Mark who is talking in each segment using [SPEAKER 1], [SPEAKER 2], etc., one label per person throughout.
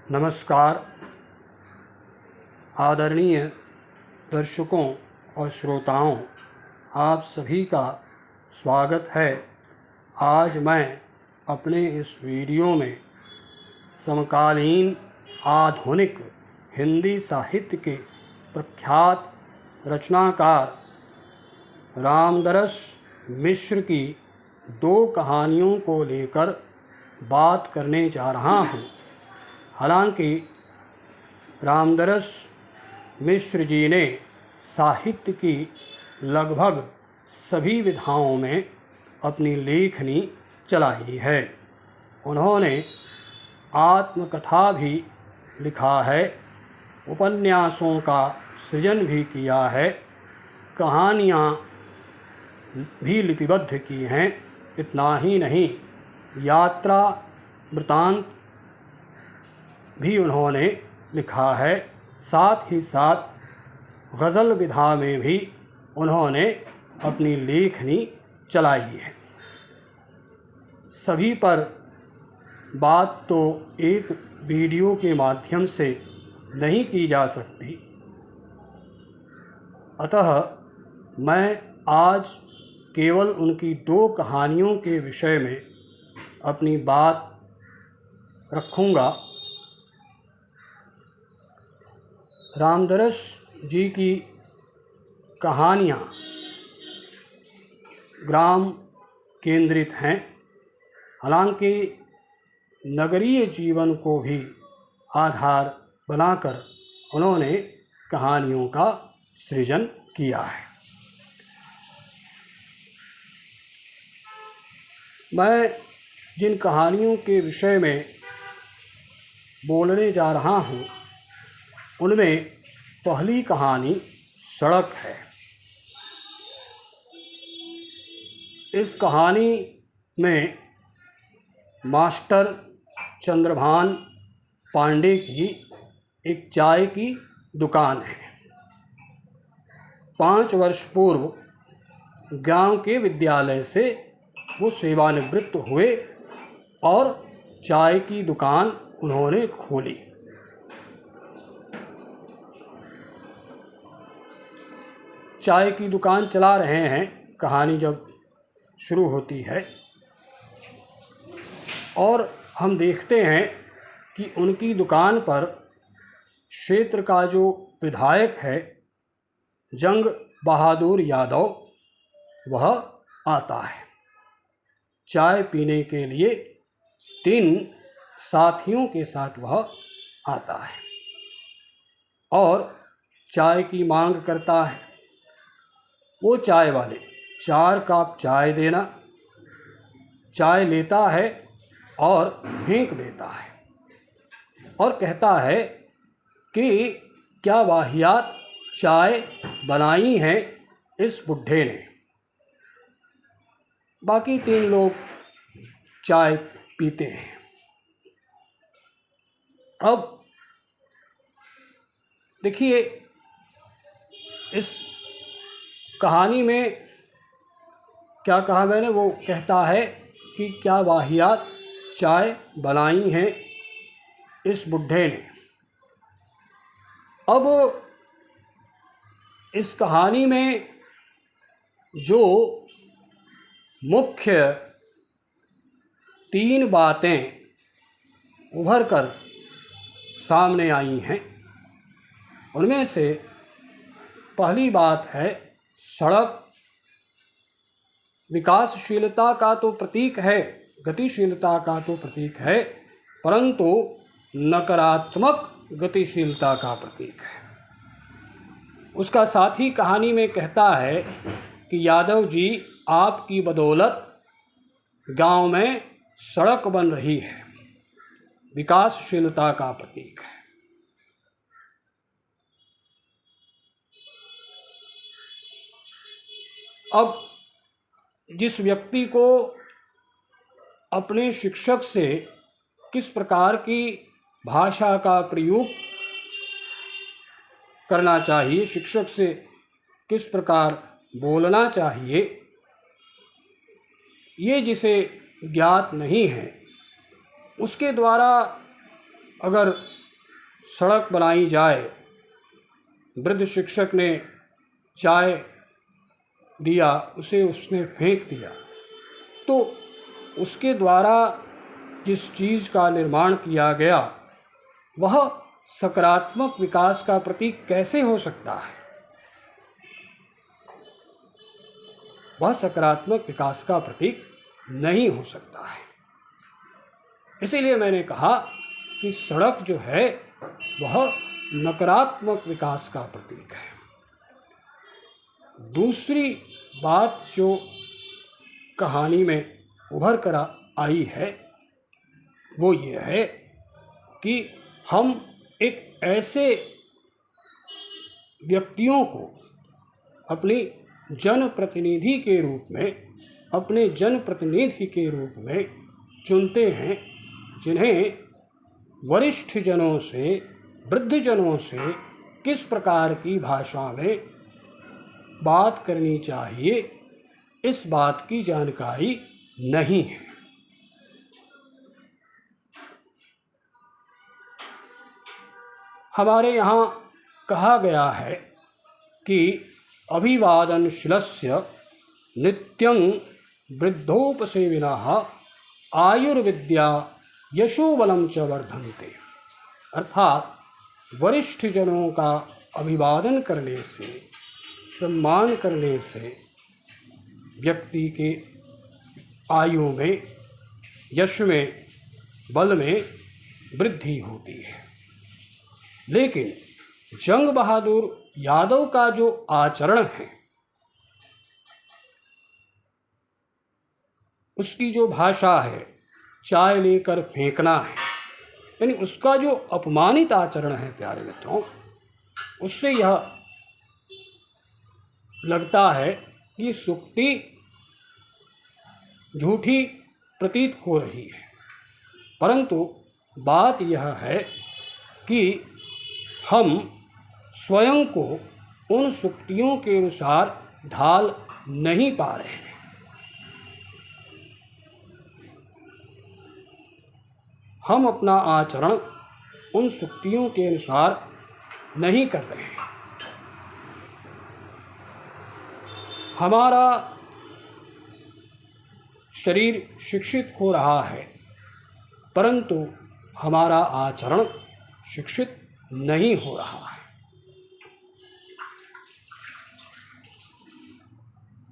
[SPEAKER 1] नमस्कार आदरणीय दर्शकों और श्रोताओं, आप सभी का स्वागत है। आज मैं अपने इस वीडियो में समकालीन आधुनिक हिंदी साहित्य के प्रख्यात रचनाकार रामदरस मिश्र की दो कहानियों को लेकर बात करने जा रहा हूँ। हालांकि रामदरस मिश्र जी ने साहित्य की लगभग सभी विधाओं में अपनी लेखनी चलाई है। उन्होंने आत्मकथा भी लिखा है, उपन्यासों का सृजन भी किया है, कहानियाँ भी लिपिबद्ध की हैं। इतना ही नहीं, यात्रा वृतांत भी उन्होंने लिखा है। साथ ही साथ गज़ल विधा में भी उन्होंने अपनी लेखनी चलाई है। सभी पर बात तो एक वीडियो के माध्यम से नहीं की जा सकती, अतः मैं आज केवल उनकी दो कहानियों के विषय में अपनी बात रखूँगा। रामदरस जी की कहानियाँ ग्राम केंद्रित हैं, हालांकि नगरीय जीवन को भी आधार बनाकर उन्होंने कहानियों का सृजन किया है। मैं जिन कहानियों के विषय में बोलने जा रहा हूँ, उनमें पहली कहानी सड़क है। इस कहानी में मास्टर चंद्रभान पांडे की एक चाय की दुकान है। 5 वर्ष पूर्व गांव के विद्यालय से वो सेवानिवृत्त हुए और चाय की दुकान उन्होंने खोली। चाय की दुकान चला रहे हैं, कहानी जब शुरू होती है, और हम देखते हैं कि उनकी दुकान पर क्षेत्र का जो विधायक है जंग बहादुर यादव, वह आता है। चाय पीने के लिए 3 साथियों के साथ वह आता है और चाय की मांग करता है। वो चाय वाले 4 कप चाय देना, चाय लेता है और फेंक देता है और कहता है कि क्या वाहियात चाय बनाई है इस बुढ़े ने। बाकी 3 लोग चाय पीते हैं। अब देखिए, इस कहानी में क्या कहा मैंने, वो कहता है कि क्या वाहियात चाय बनाई है इस बुढ़े ने। अब इस कहानी में जो मुख्य 3 बातें उभर कर सामने आई हैं, उनमें से पहली बात है सड़क। विकासशीलता का तो प्रतीक है, गतिशीलता का तो प्रतीक है, परंतु नकारात्मक गतिशीलता का प्रतीक है। उसका साथी कहानी में कहता है कि यादव जी, आपकी बदौलत गांव में सड़क बन रही है, विकासशीलता का प्रतीक है। अब जिस व्यक्ति को अपने शिक्षक से किस प्रकार की भाषा का प्रयोग करना चाहिए, शिक्षक से किस प्रकार बोलना चाहिए, ये जिसे ज्ञात नहीं है, उसके द्वारा अगर सड़क बनाई जाए, वृद्ध शिक्षक ने चाय दिया, उसे उसने फेंक दिया, तो उसके द्वारा जिस चीज़ का निर्माण किया गया वह सकारात्मक विकास का प्रतीक कैसे हो सकता है? वह सकारात्मक विकास का प्रतीक नहीं हो सकता है। इसीलिए मैंने कहा कि सड़क जो है वह नकारात्मक विकास का प्रतीक है। दूसरी बात जो कहानी में उभर कर आई है वो ये है कि हम एक ऐसे व्यक्तियों को अपनी जनप्रतिनिधि के रूप में, अपने जनप्रतिनिधि के रूप में चुनते हैं, जिन्हें वरिष्ठ जनों से, वृद्ध जनों से किस प्रकार की भाषा में बात करनी चाहिए, इस बात की जानकारी नहीं है। हमारे यहाँ कहा गया है कि अभिवादनशीलस्य नित्यं वृद्धोपसेविनः आयुर्विद्या यशोबलं च वर्धन्ते। अर्थात वरिष्ठ जनों का अभिवादन करने से, सम्मान करने से व्यक्ति के आयु में, यश में, बल में वृद्धि होती है। लेकिन जंग बहादुर यादव का जो आचरण है, उसकी जो भाषा है, चाय लेकर फेंकना है, यानी उसका जो अपमानित आचरण है प्यारे मित्रों, उससे यह लगता है कि सूक्ति झूठी प्रतीत हो रही है। परंतु बात यह है कि हम स्वयं को उन सूक्तियों के अनुसार ढाल नहीं पा रहे हैं। हम अपना आचरण उन सूक्तियों के अनुसार नहीं कर रहे हैं। हमारा शरीर शिक्षित हो रहा है, परंतु हमारा आचरण शिक्षित नहीं हो रहा है।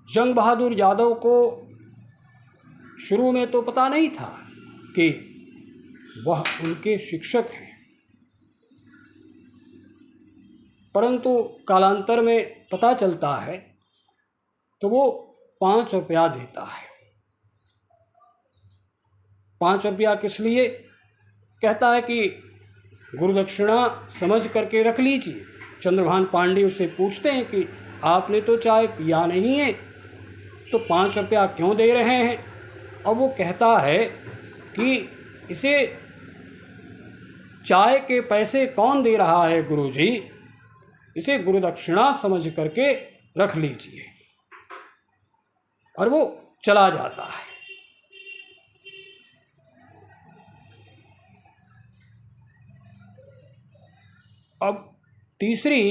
[SPEAKER 1] जंग बहादुर यादव को शुरू में तो पता नहीं था कि वह उनके शिक्षक हैं, परंतु कालांतर में पता चलता है तो वो 5 रुपया देता है। 5 रुपया किस लिए? कहता है कि गुरुदक्षिणा समझ करके रख लीजिए। चंद्रभान पांडे उससे पूछते हैं कि आपने तो चाय पिया नहीं है, तो 5 रुपया क्यों दे रहे हैं? अब वो कहता है कि इसे चाय के पैसे कौन दे रहा है गुरुजी, इसे गुरुदक्षिणा समझ करके रख लीजिए। और वो चला जाता है। अब तीसरी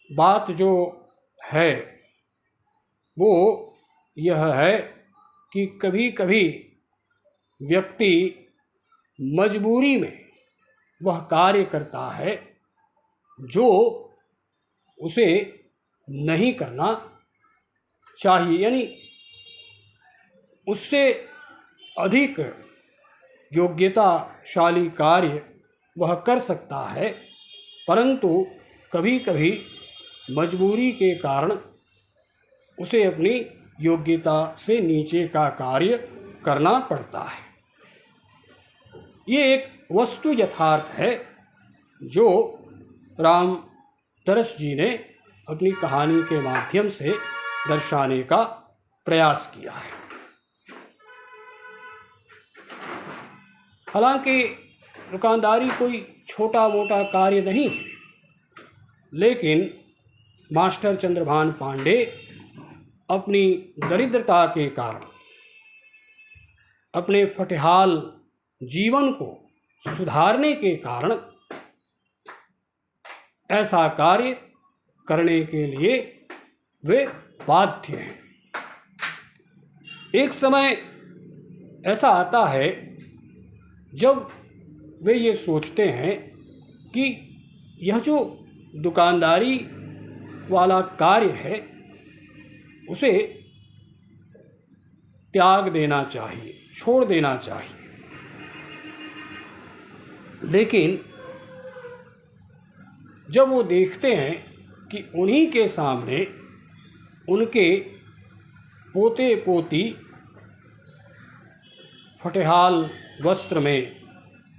[SPEAKER 1] बात जो है वो यह है कि कभी कभी व्यक्ति मजबूरी में वह कार्य करता है जो उसे नहीं करना चाहिए, यानी उससे अधिक योग्यताशाली कार्य वह कर सकता है, परंतु कभी कभी मजबूरी के कारण उसे अपनी योग्यता से नीचे का कार्य करना पड़ता है। ये एक वस्तु यथार्थ है जो राम तरस जी ने अपनी कहानी के माध्यम से दर्शाने का प्रयास किया है। हालांकि दुकानदारी कोई छोटा मोटा कार्य नहीं है, लेकिन मास्टर चंद्रभान पांडे अपनी दरिद्रता के कारण, अपने फटेहाल जीवन को सुधारने के कारण ऐसा कार्य करने के लिए वे बाध्य हैं। एक समय ऐसा आता है जब वे ये सोचते हैं कि यह जो दुकानदारी वाला कार्य है उसे त्याग देना चाहिए, छोड़ देना चाहिए। लेकिन जब वो देखते हैं कि उन्हीं के सामने उनके पोते पोती फटेहाल वस्त्र में,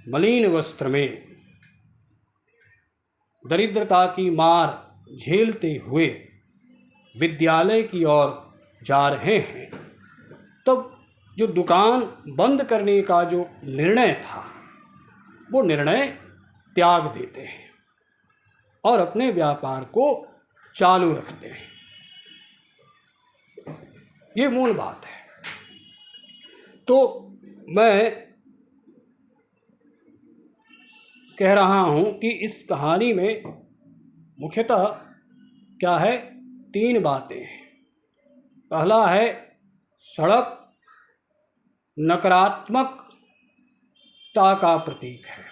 [SPEAKER 1] मलिन वस्त्र में दरिद्रता की मार झेलते हुए विद्यालय की ओर जा रहे हैं, तब जो दुकान बंद करने का जो निर्णय था वो निर्णय त्याग देते हैं और अपने व्यापार को चालू रखते हैं। ये मूल बात है। तो मैं कह रहा हूँ कि इस कहानी में मुख्यतः क्या है, 3 बातें हैं। पहला है सड़क नकारात्मकता का प्रतीक है।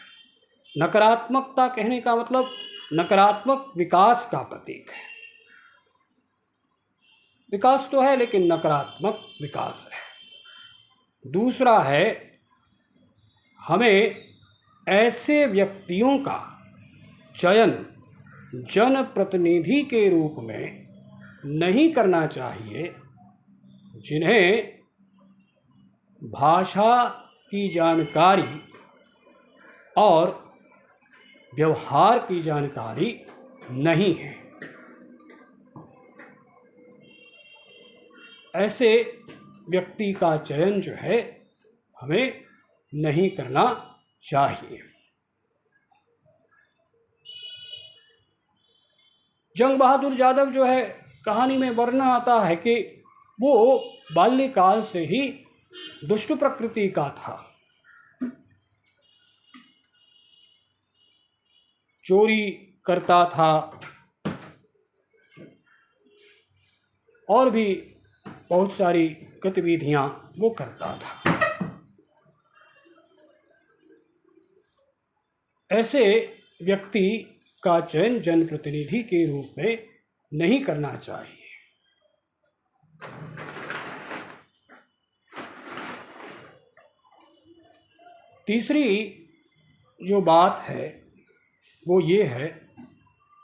[SPEAKER 1] नकारात्मकता कहने का मतलब नकारात्मक विकास का प्रतीक है। विकास तो है लेकिन नकारात्मक विकास है। दूसरा है हमें ऐसे व्यक्तियों का चयन जनप्रतिनिधि के रूप में नहीं करना चाहिए जिन्हें भाषा की जानकारी और व्यवहार की जानकारी नहीं है। ऐसे व्यक्ति का चयन जो है हमें नहीं करना चाहिए। जंग बहादुर जादव जो है, कहानी में वर्णन आता है कि वो बाल्यकाल से ही दुष्ट प्रकृति का था। चोरी करता था और भी बहुत सारी गतिविधियां वो करता था। ऐसे व्यक्ति का चयन जनप्रतिनिधि के रूप में नहीं करना चाहिए। तीसरी जो बात है वो ये है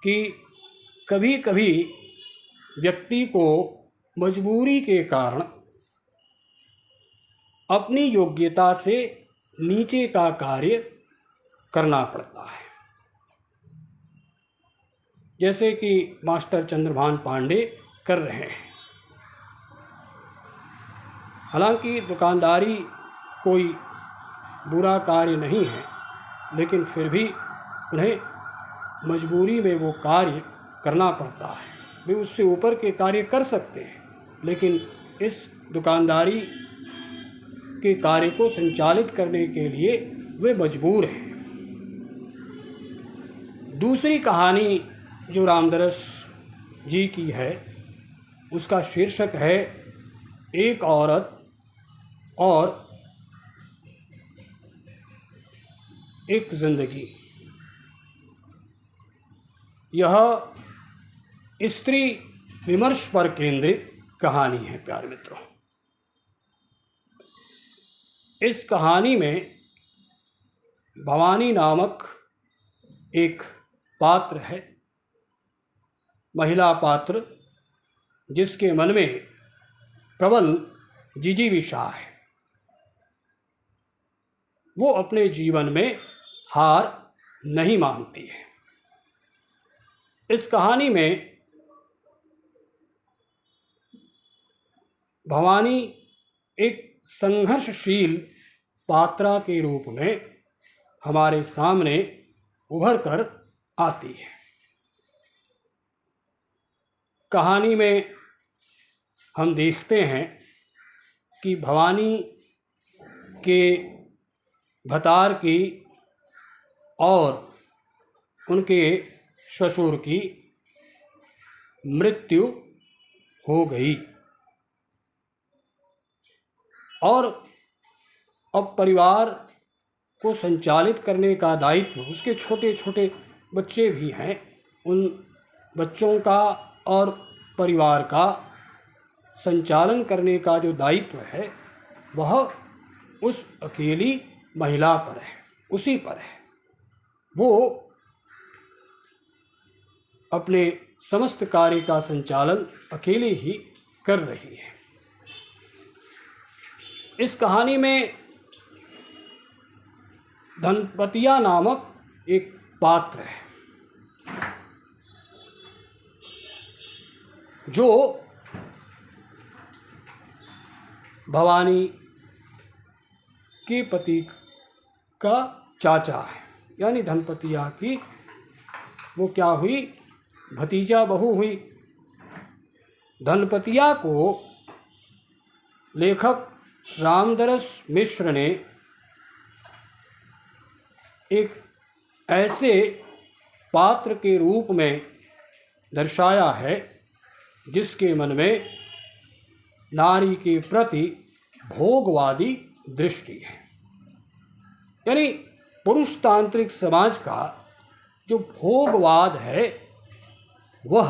[SPEAKER 1] कि कभी कभी व्यक्ति को मजबूरी के कारण अपनी योग्यता से नीचे का कार्य करना पड़ता है। जैसे कि मास्टर चंद्रभान पांडे कर रहे हैं। हालांकि दुकानदारी कोई बुरा कार्य नहीं है, लेकिन फिर भी उन्हें मजबूरी में वो कार्य करना पड़ता है। वे उससे ऊपर के कार्य कर सकते हैं, लेकिन इस दुकानदारी के कार्य को संचालित करने के लिए वे मजबूर हैं। दूसरी कहानी जो रामदरस जी की है उसका शीर्षक है एक औरत और एक जिंदगी। यह स्त्री विमर्श पर केंद्रित कहानी है। प्यारे मित्रों, इस कहानी में भवानी नामक एक पात्र है, महिला पात्र, जिसके मन में प्रबल जिजीविषा है। वो अपने जीवन में हार नहीं मानती है। इस कहानी में भवानी एक संघर्षशील पात्रा के रूप में हमारे सामने उभर कर आती है। कहानी में हम देखते हैं कि भवानी के भतार की और उनके ससुर की मृत्यु हो गई और अब परिवार को संचालित करने का दायित्व, उसके छोटे छोटे बच्चे भी हैं, उन बच्चों का और परिवार का संचालन करने का जो दायित्व है वह उस अकेली महिला पर है, उसी पर है। वो अपने समस्त कार्य का संचालन अकेले ही कर रही है। इस कहानी में धनपतिया नामक एक पात्र है जो भवानी के पति का चाचा है, यानी धनपतिया की वो क्या हुई, भतीजा बहू हुई। धनपतिया को लेखक रामदरस मिश्र ने एक ऐसे पात्र के रूप में दर्शाया है जिसके मन में नारी के प्रति भोगवादी दृष्टि है। यानी पुरुषतांत्रिक समाज का जो भोगवाद है वह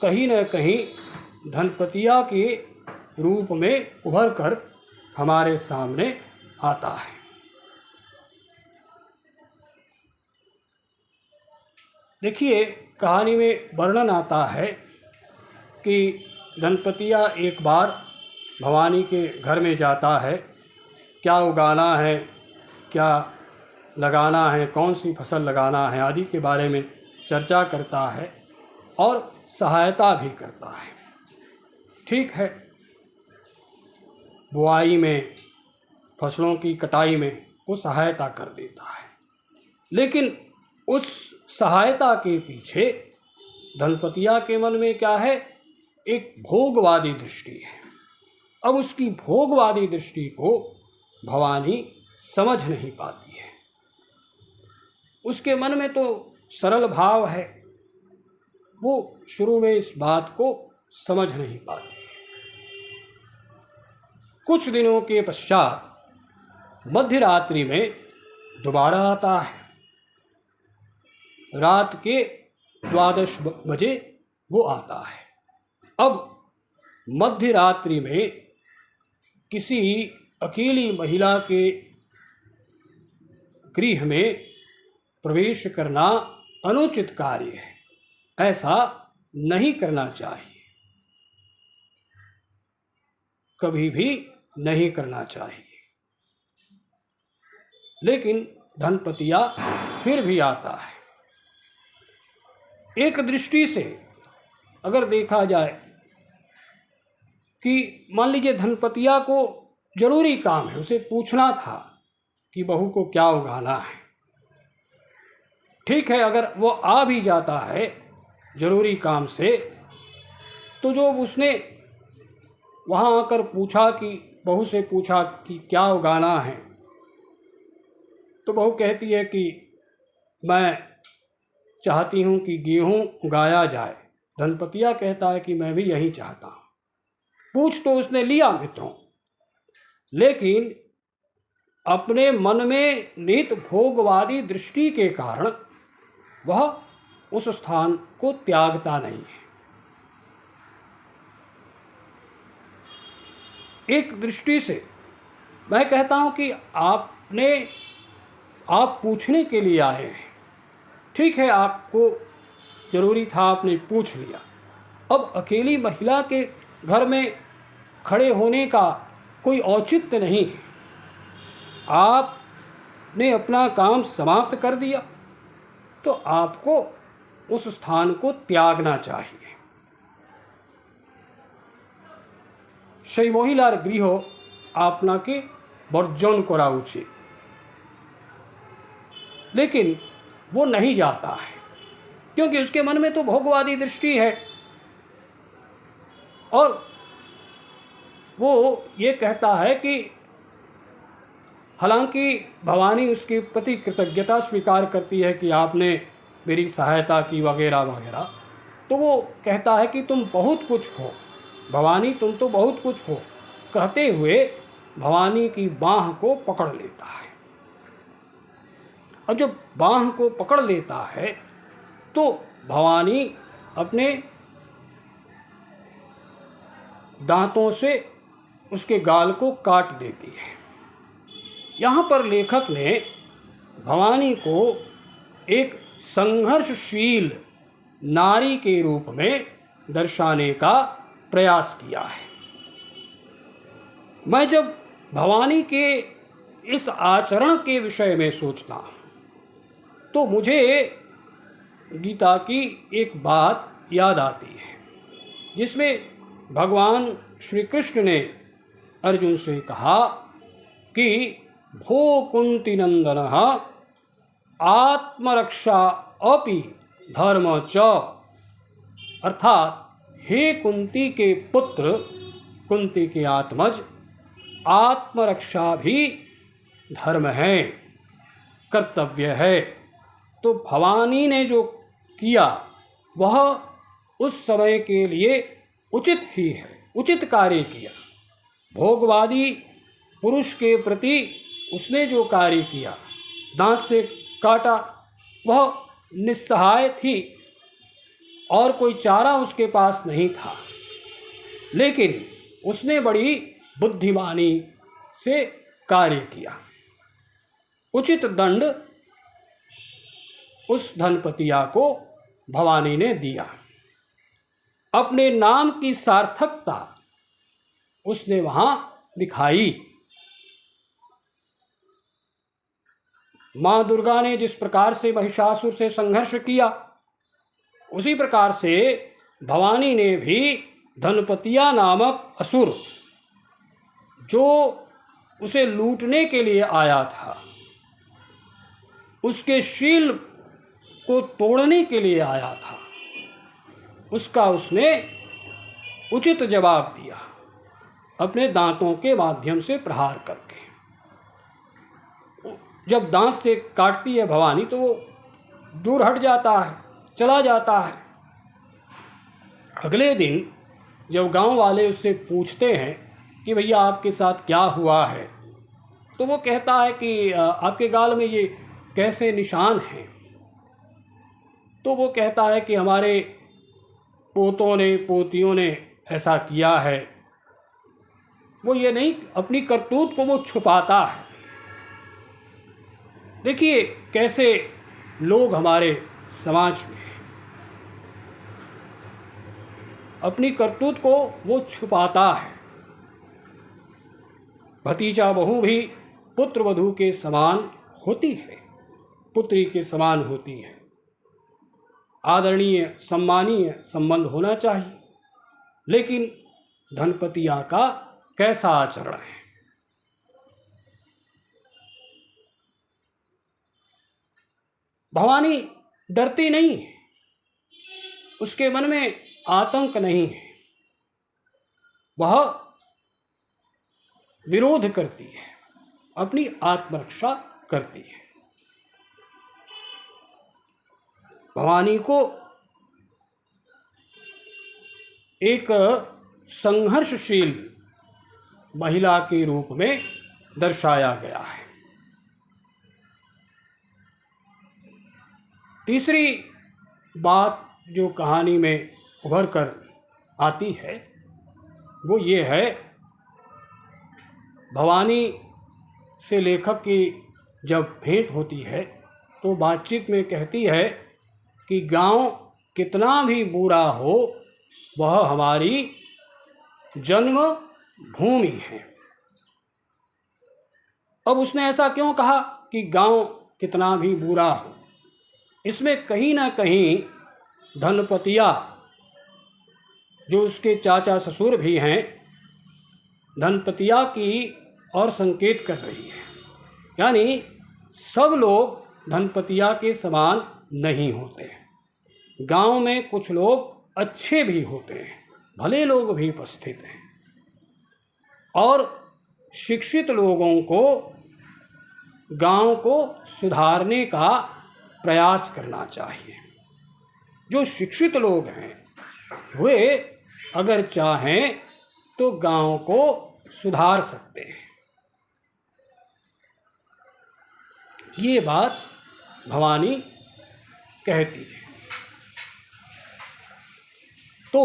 [SPEAKER 1] कहीं न कहीं धनपतिया के रूप में उभर कर हमारे सामने आता है। देखिए, कहानी में वर्णन आता है कि धनपतिया एक बार भवानी के घर में जाता है, क्या उगाना है, क्या लगाना है, कौन सी फसल लगाना है आदि के बारे में चर्चा करता है और सहायता भी करता है। ठीक है, बुआई में, फसलों की कटाई में वो सहायता कर देता है, लेकिन उस सहायता के पीछे धनपतिया के मन में क्या है, एक भोगवादी दृष्टि है। अब उसकी भोगवादी दृष्टि को भवानी समझ नहीं पाती है। उसके मन में तो सरल भाव है, वो शुरू में इस बात को समझ नहीं पाती है। कुछ दिनों के पश्चात मध्य रात्रि में दोबारा आता है। रात के 12 बजे वो आता है। अब मध्य रात्रि में किसी अकेली महिला के गृह में प्रवेश करना अनुचित कार्य है, ऐसा नहीं करना चाहिए, कभी भी नहीं करना चाहिए। लेकिन धनपतिया फिर भी आता है। एक दृष्टि से अगर देखा जाए कि मान लीजिए धनपतिया को जरूरी काम है, उसे पूछना था कि बहू को क्या उगाना है। ठीक है, अगर वो आ भी जाता है जरूरी काम से, तो जो उसने वहाँ आकर पूछा कि बहू से पूछा कि क्या उगाना है, तो बहू कहती है कि मैं चाहती हूँ कि गेहूँ उगाया जाए। धनपतिया कहता है कि मैं भी यही चाहता हूँ। पूछ तो उसने लिया मित्रों, लेकिन अपने मन में नित भोगवादी दृष्टि के कारण वह उस स्थान को त्यागता नहीं है। एक दृष्टि से मैं कहता हूं कि आप पूछने के लिए आए हैं, ठीक है, आपको जरूरी था, आपने पूछ लिया। अब अकेली महिला के घर में खड़े होने का कोई औचित्य नहीं है। आपने अपना काम समाप्त कर दिया, तो आपको उस स्थान को त्यागना चाहिए। সেই মহিলার গৃহ আপনাকে বর্জন করা উচিত। लेकिन वो नहीं जाता है, क्योंकि उसके मन में तो भोगवादी दृष्टि है और वो ये कहता है कि हालांकि भवानी उसके प्रति कृतज्ञता स्वीकार करती है कि आपने मेरी सहायता की वगैरह वगैरह, तो वो कहता है कि तुम बहुत कुछ हो भवानी, तुम तो बहुत कुछ हो, कहते हुए भवानी की बाँह को पकड़ लेता है। अब जब बाँह को पकड़ लेता है तो भवानी अपने दांतों से उसके गाल को काट देती है। यहाँ पर लेखक ने भवानी को एक संघर्षशील नारी के रूप में दर्शाने का प्रयास किया है। मैं जब भवानी के इस आचरण के विषय में सोचता हूँ तो मुझे गीता की एक बात याद आती है, जिसमें भगवान श्री कृष्ण ने अर्जुन से कहा कि भो कुंती नंदनः आत्मरक्षा अपि धर्म च, अर्थात हे कुंती के पुत्र, कुंती के आत्मज, आत्मरक्षा भी धर्म है, कर्तव्य है। तो भवानी ने जो किया वह उस समय के लिए उचित ही है, उचित कार्य किया। भोगवादी पुरुष के प्रति उसने जो कार्य किया, दांत से काटा, वह निस्सहाय थी और कोई चारा उसके पास नहीं था, लेकिन उसने बड़ी बुद्धिमानी से कार्य किया। उचित दंड उस धनपतिया को भवानी ने दिया। अपने नाम की सार्थकता उसने वहाँ दिखाई। माँ दुर्गा ने जिस प्रकार से महिषासुर से संघर्ष किया, उसी प्रकार से भवानी ने भी धनपतिया नामक असुर, जो उसे लूटने के लिए आया था, उसके शील को तोड़ने के लिए आया था, उसका उसने उचित जवाब दिया अपने दांतों के माध्यम से प्रहार करके। जब दांत से काटती है भवानी तो वो दूर हट जाता है, चला जाता है। अगले दिन जब गांव वाले उससे पूछते हैं कि भैया आपके साथ क्या हुआ है, तो वो कहता है कि आपके गाल में ये कैसे निशान हैं। तो वो कहता है कि हमारे पोतों ने पोतियों ने ऐसा किया है। वो ये नहीं, अपनी करतूत को वो छुपाता है। देखिए कैसे लोग हमारे समाज में अपनी करतूत को वो छुपाता है। भतीजा बहू भी पुत्र वधू के समान होती है, पुत्री के समान होती है। आदरणीय सम्मानीय संबंध होना चाहिए, लेकिन धनपतिया का कैसा आचरण है। भवानी डरती नहीं है, उसके मन में आतंक नहीं है, वह विरोध करती है, अपनी आत्मरक्षा करती है। भवानी को एक संघर्षशील महिला के रूप में दर्शाया गया है। तीसरी बात जो कहानी में उभर कर आती है वो ये है, भवानी से लेखक की जब भेंट होती है तो बातचीत में कहती है कि गांव कितना भी बुरा हो वह हमारी जन्म भूमि है। अब उसने ऐसा क्यों कहा कि गांव कितना भी बुरा हो? इसमें कहीं ना कहीं धनपतिया, जो उसके चाचा ससुर भी हैं, धनपतिया की और संकेत कर रही है। यानी सब लोग धनपतिया के समान नहीं होते हैं। गांव में कुछ लोग अच्छे भी होते हैं, भले लोग भी उपस्थित हैं, और शिक्षित लोगों को गांव को सुधारने का प्रयास करना चाहिए। जो शिक्षित लोग हैं वे अगर चाहें तो गांव को सुधार सकते हैं। ये बात भवानी कहती है। तो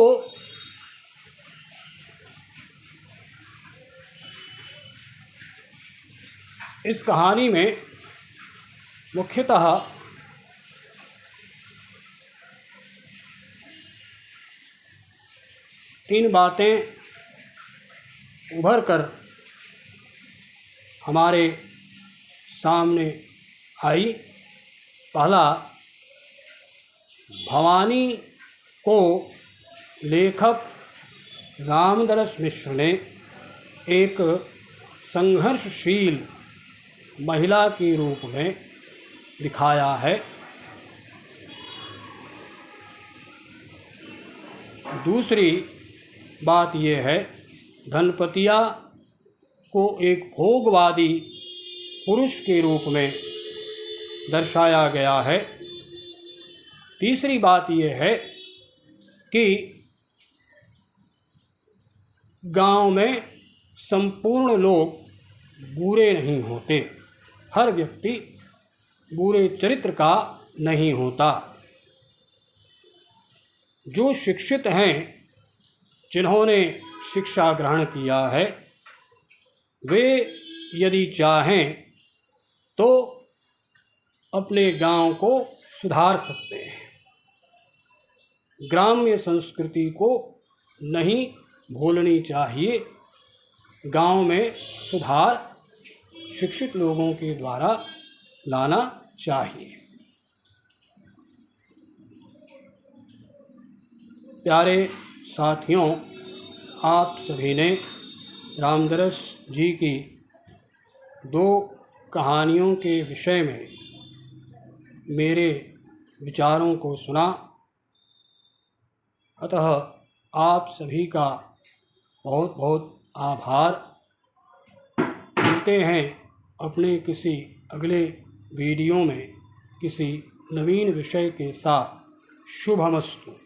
[SPEAKER 1] इस कहानी में मुख्यतः तीन बातें उभर कर हमारे सामने आई। पहला, भवानी को लेखक रामदरस मिश्र ने एक संघर्षशील महिला के रूप में दिखाया है। दूसरी बात यह है, धनपतिया को एक भोगवादी पुरुष के रूप में दर्शाया गया है। तीसरी बात यह है कि गांव में संपूर्ण लोग बुरे नहीं होते, हर व्यक्ति बुरे चरित्र का नहीं होता। जो शिक्षित हैं, जिन्होंने शिक्षा ग्रहण किया है, वे यदि चाहें तो अपने गांव को सुधार सकते हैं। ग्राम्य संस्कृति को नहीं भूलनी चाहिए। गांव में सुधार शिक्षित लोगों के द्वारा लाना चाहिए। प्यारे साथियों, आप सभी ने रामदरस जी की दो कहानियों के विषय में मेरे विचारों को सुना। अतः आप सभी का बहुत बहुत आभार। मिलते हैं अपने किसी अगले वीडियो में किसी नवीन विषय के साथ। शुभमस्तु।